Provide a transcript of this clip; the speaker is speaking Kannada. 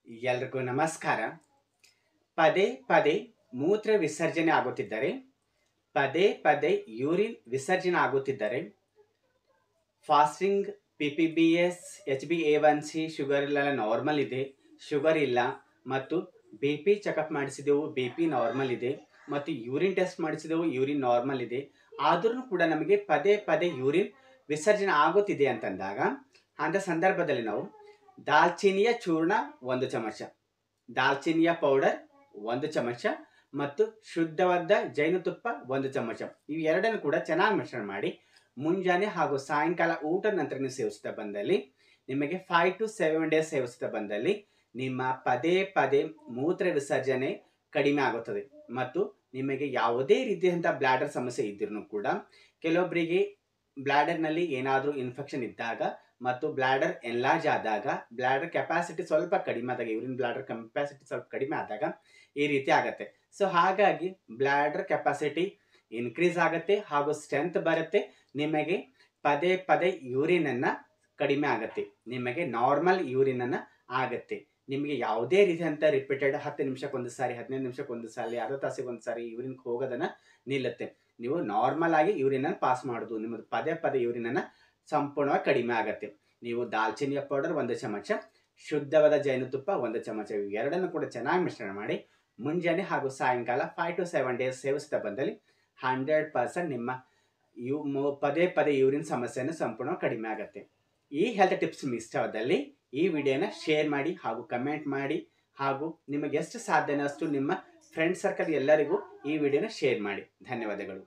ಎಲ್ರಿಗೂ ನಮಸ್ಕಾರ. ಪದೇ ಪದೇ ಮೂತ್ರ ವಿಸರ್ಜನೆ ಆಗುತ್ತಿದ್ದರೆ, ಪದೇ ಪದೇ ಯೂರಿನ್ ವಿಸರ್ಜನೆ ಆಗುತ್ತಿದ್ದರೆ, ಫಾಸ್ಟಿಂಗ್ PPBS HbA1c ಶುಗರ್ ಎಲ್ಲ ನಾರ್ಮಲ್ ಇದೆ, ಶುಗರ್ ಇಲ್ಲ, ಮತ್ತು BP ಚೆಕಪ್ ಮಾಡಿಸಿದೆವು, BP ನಾರ್ಮಲ್ ಇದೆ, ಮತ್ತು ಯೂರಿನ್ ಟೆಸ್ಟ್ ಮಾಡಿಸಿದೆವು, ಯೂರಿನ್ ನಾರ್ಮಲ್ ಇದೆ. ಆದ್ರೂ ಕೂಡ ನಮಗೆ ಪದೇ ಪದೇ ಯೂರಿನ್ ವಿಸರ್ಜನೆ ಆಗುತ್ತಿದೆ ಅಂತಂದಾಗ ಅಂಥ ಸಂದರ್ಭದಲ್ಲಿ ನಾವು ದಾಲ್ಚಿನ್ನಿಯ ಚೂರ್ಣ 1 ಚಮಚ, ದಾಲ್ಚಿನ್ನಿಯ ಪೌಡರ್ 1 ಚಮಚ ಮತ್ತು ಶುದ್ಧವಾದ ಜೇನುತುಪ್ಪ 1 ಚಮಚ, ಇವೆರಡನ್ನು ಕೂಡ ಚೆನ್ನಾಗಿ ಮಿಶ್ರಣ ಮಾಡಿ ಮುಂಜಾನೆ ಹಾಗೂ ಸಾಯಂಕಾಲ ಊಟದ ನಂತರ ನೀವು ಸೇವಿಸ್ತಾ ಬಂದಲ್ಲಿ ನಿಮಗೆ 5 to 7 ಡೇಸ್ ಸೇವಿಸ್ತಾ ಬಂದಲ್ಲಿ ನಿಮ್ಮ ಪದೇ ಪದೇ ಮೂತ್ರ ವಿಸರ್ಜನೆ ಕಡಿಮೆ ಆಗುತ್ತದೆ. ಮತ್ತು ನಿಮಗೆ ಯಾವುದೇ ರೀತಿಯಂಥ ಬ್ಲಾಡರ್ ಸಮಸ್ಯೆ ಇದ್ರೂ ಕೂಡ, ಕೆಲವೊಬ್ಬರಿಗೆ ಬ್ಲಾಡರ್ನಲ್ಲಿ ಏನಾದರೂ ಇನ್ಫೆಕ್ಷನ್ ಇದ್ದಾಗ ಮತ್ತು ಬ್ಲಾಡರ್ ಎನ್ಲಾರ್ಜ್ ಆದಾಗ, ಬ್ಲಾಡರ್ ಕೆಪಾಸಿಟಿ ಸ್ವಲ್ಪ ಕಡಿಮೆ ಆದಾಗ, ಯೂರಿನ್ ಬ್ಲಾಡರ್ ಕೆಪಾಸಿಟಿ ಸ್ವಲ್ಪ ಕಡಿಮೆ ಆದಾಗ ಈ ರೀತಿ ಆಗುತ್ತೆ. ಸೊ ಹಾಗಾಗಿ ಬ್ಲಾಡರ್ ಕೆಪಾಸಿಟಿ ಇನ್ಕ್ರೀಸ್ ಆಗುತ್ತೆ ಹಾಗೂ ಸ್ಟ್ರೆಂತ್ ಬರುತ್ತೆ. ನಿಮಗೆ ಪದೇ ಪದೇ ಯೂರಿನನ್ನು ಕಡಿಮೆ ಆಗುತ್ತೆ, ನಿಮಗೆ ನಾರ್ಮಲ್ ಯೂರಿನನ್ನು ಆಗುತ್ತೆ. ನಿಮಗೆ ಯಾವುದೇ ರೀತಿಯಂಥ ರಿಪೀಟೆಡ್ 10 ನಿಮಿಷಕ್ಕೊಂದು ಸಾರಿ, 15 ನಿಮಿಷಕ್ಕೊಂದು ಸಾರಿ, ಅರ್ಧ ತಾಸಿಗೊಂದು ಸಾರಿ ಯೂರಿನ್ಗೆ ಹೋಗೋದನ್ನು ನಿಲ್ಲುತ್ತೆ. ನೀವು ನಾರ್ಮಲ್ ಆಗಿ ಯೂರಿನನ್ನು ಪಾಸ್ ಮಾಡೋದು, ನಿಮ್ಮದು ಪದೇ ಪದೇ ಯೂರಿನನ್ನು ಸಂಪೂರ್ಣವಾಗಿ ಕಡಿಮೆ ಆಗುತ್ತೆ. ನೀವು ದಾಲ್ಚಿನ್ನಿಯ ಪೌಡರ್ 1 ಚಮಚ, ಶುದ್ಧವಾದ ಜೇನುತುಪ್ಪ 1 ಚಮಚ, ಇವೆರಡನ್ನು ಕೂಡ ಚೆನ್ನಾಗಿ ಮಿಶ್ರಣ ಮಾಡಿ ಮುಂಜಾನೆ ಹಾಗೂ ಸಾಯಂಕಾಲ 5 to 7 ಡೇಸ್ ಸೇವಿಸ್ತಾ ಬಂದಲ್ಲಿ 100% ನಿಮ್ಮ ಪದೇ ಪದೇ ಯೂರಿನ್ ಸಮಸ್ಯೆಯನ್ನು ಸಂಪೂರ್ಣ ಕಡಿಮೆ ಆಗುತ್ತೆ. ಈ ಹೆಲ್ತ್ ಟಿಪ್ಸ್ ನಿಮಗೆ ಇಷ್ಟವಾದಲ್ಲಿ ಈ ವಿಡಿಯೋನ ಶೇರ್ ಮಾಡಿ ಹಾಗೂ ಕಮೆಂಟ್ ಮಾಡಿ, ಹಾಗೂ ನಿಮಗೆ ಎಷ್ಟು ಸಾಧ್ಯನೋ ಅಷ್ಟು ನಿಮ್ಮ ಫ್ರೆಂಡ್ ಸರ್ಕಲ್ ಎಲ್ಲರಿಗೂ ಈ ವಿಡಿಯೋನ ಶೇರ್ ಮಾಡಿ. ಧನ್ಯವಾದಗಳು.